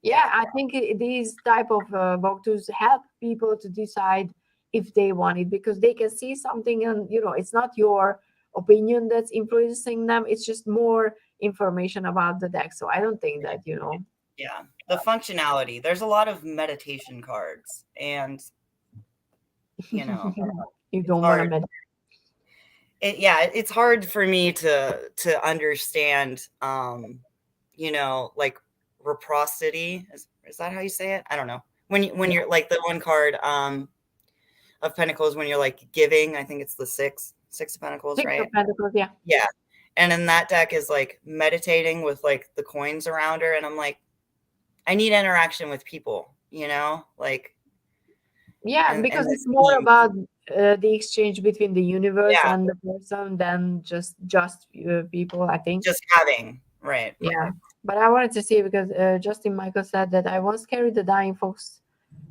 yeah, Yeah. I think these type of walkthroughs help people to decide if they want it because they can see something and, it's not your opinion that's influencing them. It's just more information about the deck. So I don't think that, Yeah. The functionality. There's a lot of meditation cards and, you know, you it's don't want hard. to. It's hard for me to understand like reciprocity. Is that how you say it? I don't know. When you're like the one card of Pentacles when you're like giving. I think it's the six of Pentacles, Six right? of Pentacles, yeah. Yeah. And then that deck is like meditating with like the coins around her. And I'm like, I need interaction with people, you know, like, Yeah, and because this it's more theme. about the exchange between the universe Yeah, and the person than just people, I think. just having, right. Yeah, but I wanted to see because Justin Michael said that I once carried the dying fox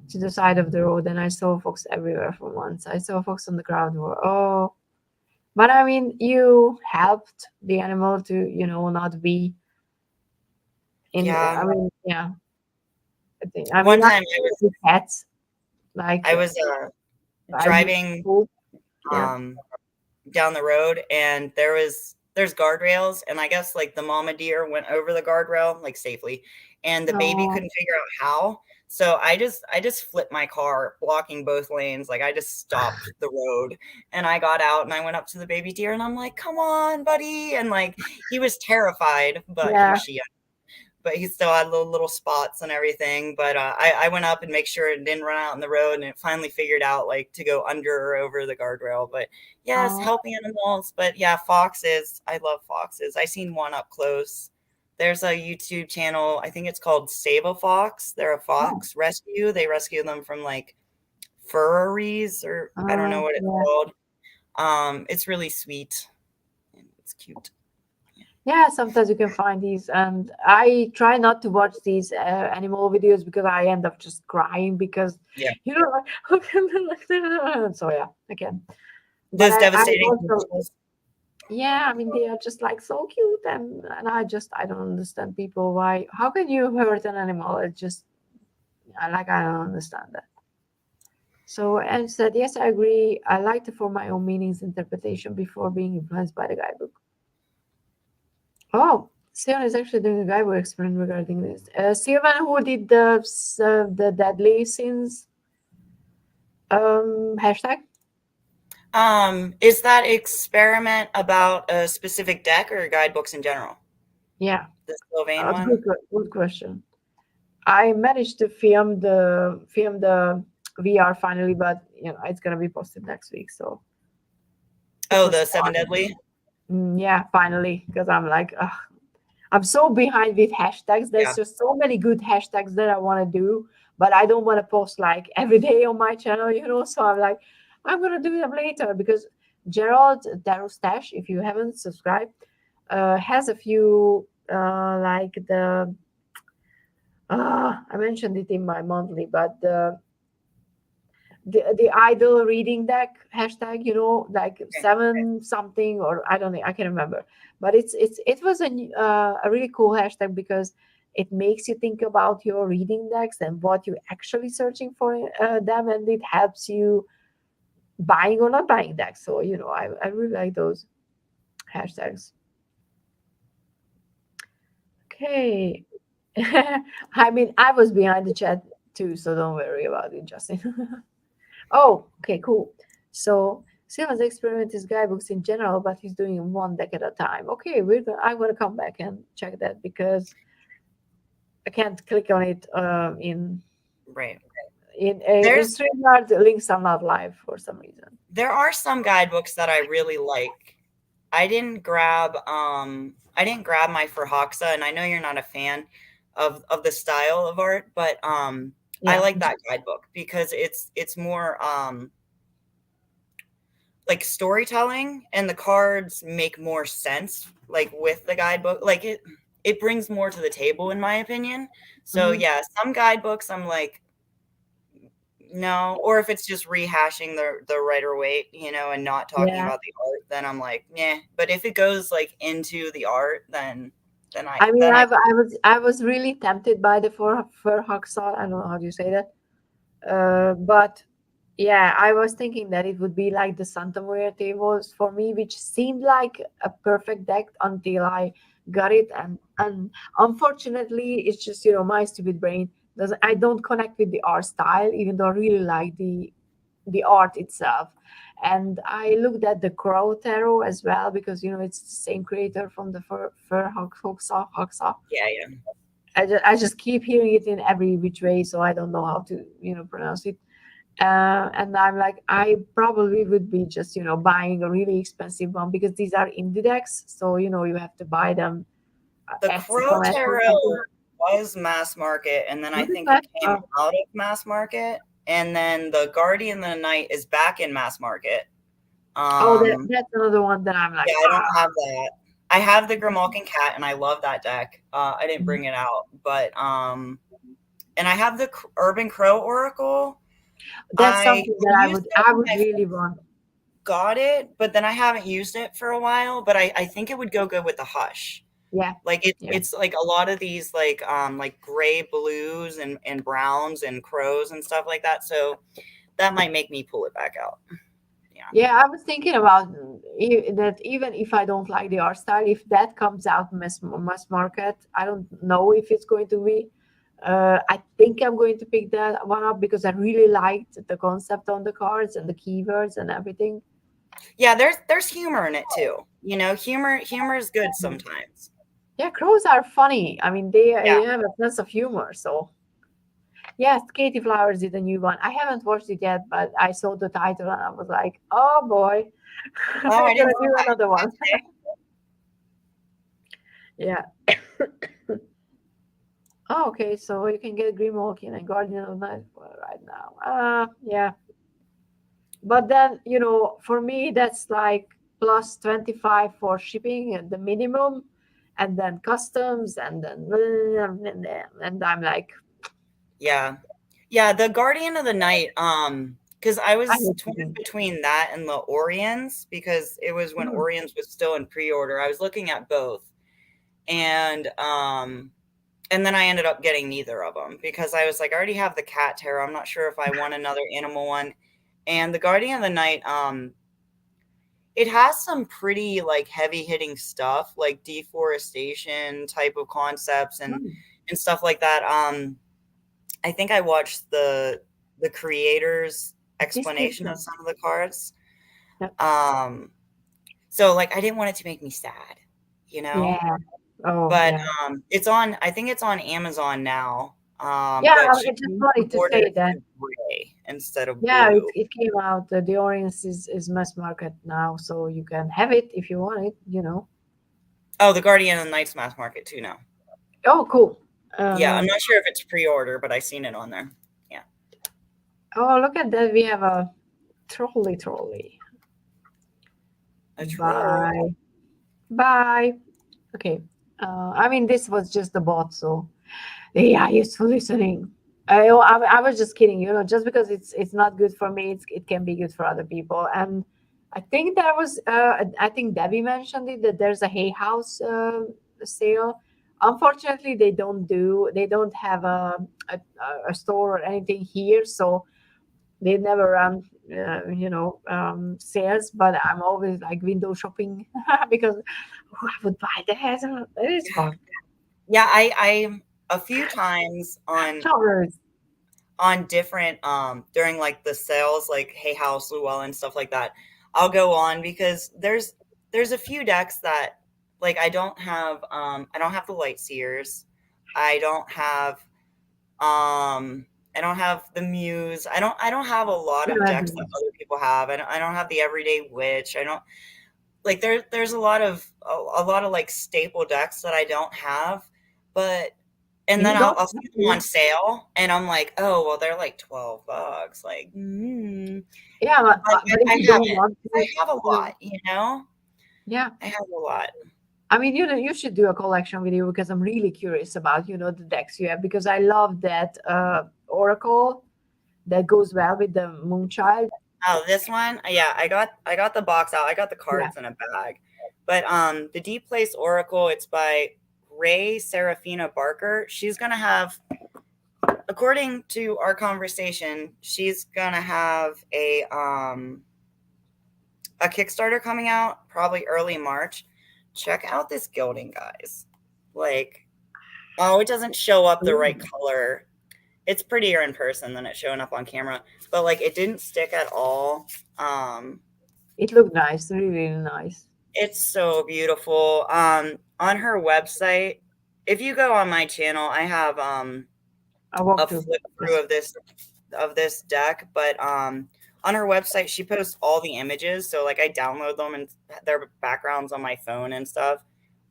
to the side of the road and I saw fox everywhere for once. I saw a fox on the ground. Oh, but I mean, you helped the animal to, not be in. Yeah. I mean, yeah. I One mean, I time with pets like I was I do. driving Yeah. down the road, and there's guardrails, and I guess like the mama deer went over the guardrail like safely, and the baby Oh, couldn't figure out how. So I just flipped my car, blocking both lanes. Like I just stopped the road, and I got out and I went up to the baby deer and I'm like, "Come on, buddy!" And like he was terrified, but yeah. he still had little spots and everything. But I went up and make sure it didn't run out in the road, and it finally figured out like to go under or over the guardrail. But yes, Oh, helping animals. But yeah, foxes. I love foxes. I seen one up close. There's a YouTube channel. I think it's called Save a Fox. They're a oh, fox rescue. They rescue them from like furries, or I don't know what it's yeah. called. It's really sweet. It's cute. Yeah, sometimes you can find these, and I try not to watch these animal videos because I end up just crying because Yeah. like how can they like that? So yeah, again. But Those I devastating also, commercials. yeah, I mean they are just like so cute, and I don't understand people why. How can you hurt an animal? It just I don't understand that. So and said yes, I agree. I like to form my own meanings interpretation before being influenced by the guidebook. Oh, Sion is actually doing a guidebook experiment regarding this. Sylvan, who did the deadly sins hashtag? Is that experiment about a specific deck or guidebooks in general? Yeah, The Sylvain one? good question. I managed to film the VR finally, but it's gonna be posted next week. So it Oh, was the Seven fun. Deadly? Yeah, finally, because I'm like, ugh, I'm so behind with hashtags. Yeah. There's just so many good hashtags that I want to do, but I don't want to post like every day on my channel. So I'm like, I'm gonna do them later because Gerald Tarot Stash, if you haven't subscribed, has a few like I mentioned it in my monthly, but the idol reading deck hashtag, like Okay. 7 something, or I don't know, I can't remember, but it was a really cool hashtag because it makes you think about your reading decks and what you're actually searching for them, and it helps you buying or not buying decks. So I really like those hashtags. Okay. I mean, I was behind the chat too, so don't worry about it, Justin. Oh, okay, cool. So Simon's experiment is guidebooks in general, but he's doing one deck at a time. Okay, I'm gonna come back and check that because I can't click on it Right. in There's StreamYard. The links are not live for some reason. there are some guidebooks that I really like. I didn't grab my Haxa, and I know you're not a fan of the style of art, but I Yeah, like that guidebook because it's more like storytelling, and the cards make more sense like with the guidebook. Like it brings more to the table in my opinion. So mhm. yeah, some guidebooks I'm like, no, or if it's just rehashing the writer weight, and not talking Yeah. about the art, then I'm like, yeah. But if it goes like into the art, then I I mean, then I I was really tempted by the fur Hacksaw. I don't know how do you say that, but yeah, I was thinking that it would be like the Santa Maria tables for me, which seemed like a perfect deck until I got it, and unfortunately, it's just my stupid brain doesn't. I don't connect with the art style, even though I really like the art itself. And I looked at the Crow Tarot as well because it's the same creator from the Fur Hacksaw. yeah, yeah. I just keep hearing it in every which way, so I don't know how to pronounce it. And I'm like, I probably would be just, buying a really expensive one because these are indie decks. So, you have to buy them The Crow from Etsy Tarot something. was mass market, and then I What is think it that? came out of mass market, and then the Guardian of the Night is back in mass market. That's another one that I'm like, Yeah, I don't have that. I have the Grimalkin Cat, and I love that deck. I didn't bring it out, but and I have the Urban Crow Oracle. that's I something that used it I when would I really want. got it, but then I haven't used it for a while. But I think it would go good with the Hush. Yeah. Like Yeah. it's like a lot of these like gray blues and browns and crows and stuff like that. So that might make me pull it back out. Yeah. Yeah, I was thinking about that even if I don't like the art style, if that comes out mass market, I don't know if it's going to be. I think I'm going to pick that one up because I really liked the concept on the cards and the keywords and everything. Yeah, there's humor in it too. You know, humor is good sometimes. Yeah, crows are funny. I mean, they Yeah. have a sense of humor. So yes, Katie Flowers did a new one. I haven't watched it yet, but I saw the title and I was like, oh boy, Oh, I we're didn't gonna see do that. another one. Okay. Yeah. Oh, okay, so you can get Grimoalkin and Guardian of Night right now. Yeah. But then, for me, that's like plus 25 for shipping and the minimum, and then customs, and then, and I'm like, Yeah. Yeah, the Guardian of the Night, because I I was hate torn shipping. between that and the Orions because it was when Mm. Orions was still in pre-order. I was looking at both. And and then I ended up getting neither of them because I was like, I already have the cat tarot. I'm not sure if I want another animal one. And the Guardian of the Night, it has some pretty like heavy hitting stuff, like deforestation type of concepts Mm. and stuff like that. I think I watched the creator's explanation of Description. some of the cards. Yeah. Um, so like I didn't want it to make me sad, you know? Yeah. Oh, But, yeah. it's on I think it's on Amazon now, Yeah, but it's she just changed the funny to say borders that. to gray instead of Yeah, blue. it came out. The orange is mass market now, so you can have it if you want it. Oh, the Guardian of the Night's mass market too now. Oh, cool. Yeah, I'm not sure if it's pre-order, but I seen it on there. Yeah. Oh, look at that. We have a trolley. A troll. Bye. Bye. Okay. I mean, this was just the bot, so yeah, useful listening. I was just kidding, just because it's not good for me, it can be good for other people. And I think I think Debbie mentioned it, that there's a Hay House sale. Unfortunately, they don't have a, a store or anything here, so they never run sales. But I'm always like window shopping because I would buy that. It is fun. Yeah, I a few times Covers. on different during like the sales like Hay House, Llewellyn, stuff like that. I'll go on because there's a few decks that like I don't have the light seers. I don't have I don't have the muse. I don't have a lot of decks that other people have. I don't have the everyday witch. I don't like there's a lot of like staple decks that I don't have, but and then You don't I'll have see them on to. sale and I'm like, oh well they're like $12. Like Yeah, but but if I you don't haven't. want I to, have a lot, you know? yeah. I have a lot. I mean, you should do a collection video because I'm really curious about the decks you have, because I love that Oracle that goes well with the Moonchild. Oh, this one? Yeah, I got the box out. I got the Yeah. cards in a bag. But the Deep Place Oracle, it's by Ray Serafina Barker. She's gonna have, according to our conversation, she's gonna have a Kickstarter coming out probably early March. Check out this gilding, guys. Like, oh, it doesn't show up the right Ooh. color. It's prettier in person than it's showing up on camera, but like it didn't stick at all. It looked nice, really, really nice. It's so beautiful. On her website, if you go on my channel, I have I walked a through flip through this. of this this deck, but on her website she posts all the images, so like I download them and their backgrounds on my phone and stuff.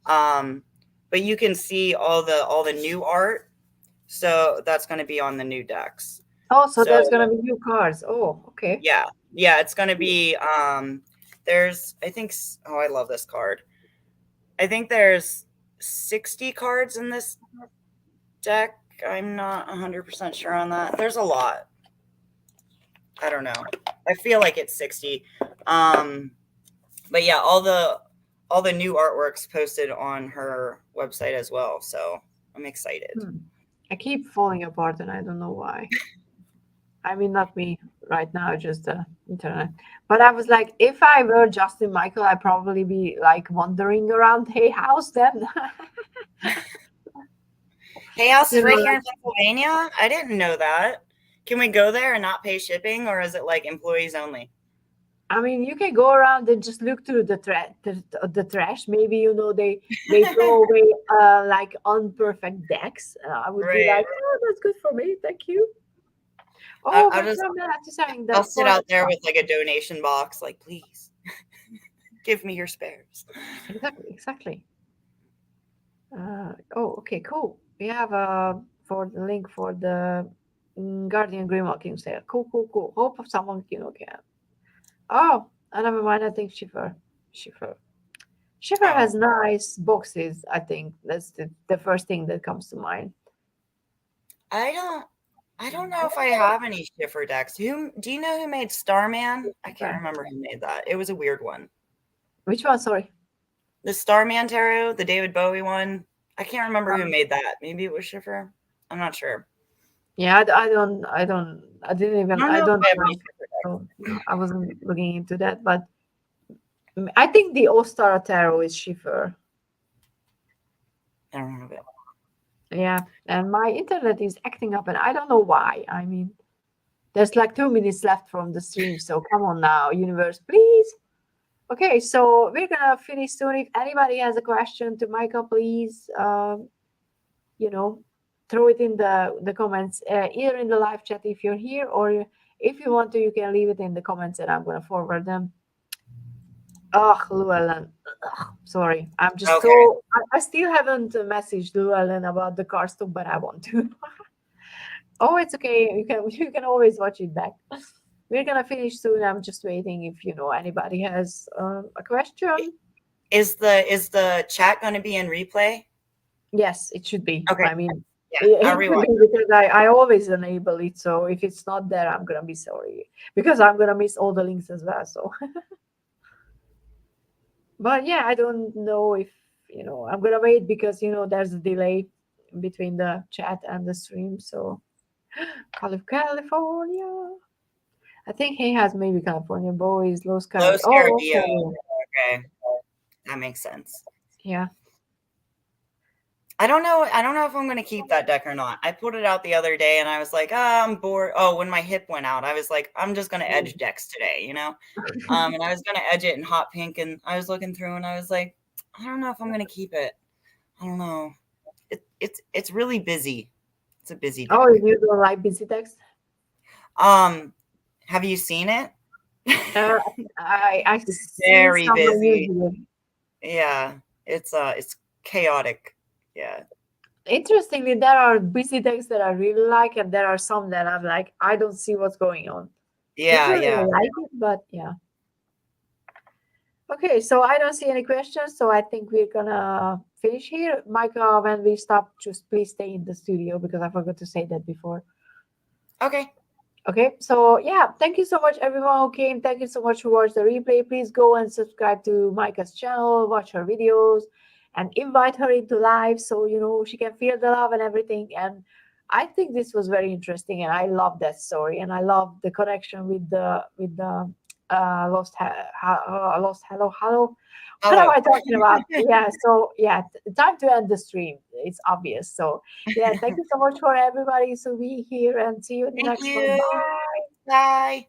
But you can see all the new art, so that's going to be on the new decks. Oh, so there's gonna be new cards. Oh, okay. Yeah, it's going to be there's, I think, oh, I love this card. I think there's 60 cards in this deck. I'm not 100% sure on that. There's a lot. I don't know. I feel like it's 60. But yeah, all the new artwork's posted on her website as well. So I'm excited. I keep falling apart and I don't know why. I mean, not me right now, just the internet. But I was like, if I were Justin Michael, I'd probably be like wandering around Hay House then. Hay House is right here in Pennsylvania? I didn't know that. Can we go there and not pay shipping, or is it like employees only? I mean, you can go around and just look through the trash. Maybe, they throw away like unperfect decks. I would be like, oh, that's good for me. Thank you. Oh, I'll sit out there with like a donation box, like, please give me your spares. Exactly. Oh, okay, cool. We have for the link for the Guardian Greenwalking sale. Cool. Hope someone can. Oh, never mind. I think Schiffer has nice boxes. I think that's the first thing that comes to mind. I don't know if I have any Schiffer decks. Do you know who made Starman? I can't remember who made that. It was a weird one. Which one? Sorry. The Starman Tarot, the David Bowie one. I can't remember who made that. Maybe it was Schiffer. I'm not sure. Yeah, I wasn't looking into that, but I think the All-Star Tarot is Schiffer. I don't know it. Yeah, and my internet is acting up, and I don't know why. I mean, there's like 2 minutes left from the stream, so come on now, universe, please. Okay, so we're gonna finish soon. If anybody has a question to Micah, please, throw it in the comments, either in the live chat if you're here, or if you want to, you can leave it in the comments, and I'm gonna forward them. Oh, Llewellyn. Sorry, I'm just so. I still haven't messaged Llewellyn about the car stuff, but I want to. Oh, it's okay. You can always watch it back. We're gonna finish soon. I'm just waiting if anybody has a question. Is the chat going to be in replay? Yes, it should be. Okay. I mean, I'll rewatch because I always enable it. So if it's not there, I'm gonna be sorry because I'm gonna miss all the links as well. So. But yeah, I don't know if I'm gonna wait because there's a delay between the chat and the stream. So California, I think he has maybe California boys, Los Caribbean. Okay, that makes sense. Yeah. I don't know if I'm going to keep that deck or not. I put it out the other day and I was like, I'm bored. Oh, when my hip went out, I was like, I'm just going to edge decks today, And I was going to edge it in hot pink, and I was looking through and I was like, I don't know if I'm going to keep it. I don't know. It's really busy. It's a busy deck. Oh, you don't like busy decks? Have you seen it? It's very busy. Yeah, it's chaotic. Yeah. Interestingly, there are busy decks that I really like, and there are some that I'm like, I don't see what's going on. Yeah, I like it, but yeah. Okay, so I don't see any questions, so I think we're gonna finish here. Micah, when we stop, just please stay in the studio because I forgot to say that before. Okay. Okay, so yeah, thank you so much everyone who came. Thank you so much for watching the replay. Please go and subscribe to Micah's channel, watch her videos, and invite her into live so she can feel the love and everything. And I think this was very interesting, and I love that story, and I love the connection with the lost hello. What am I talking about? Yeah, so yeah, time to end the stream. It's obvious. So yeah, thank you so much for everybody to be here, and see you in the next one. Bye. Bye.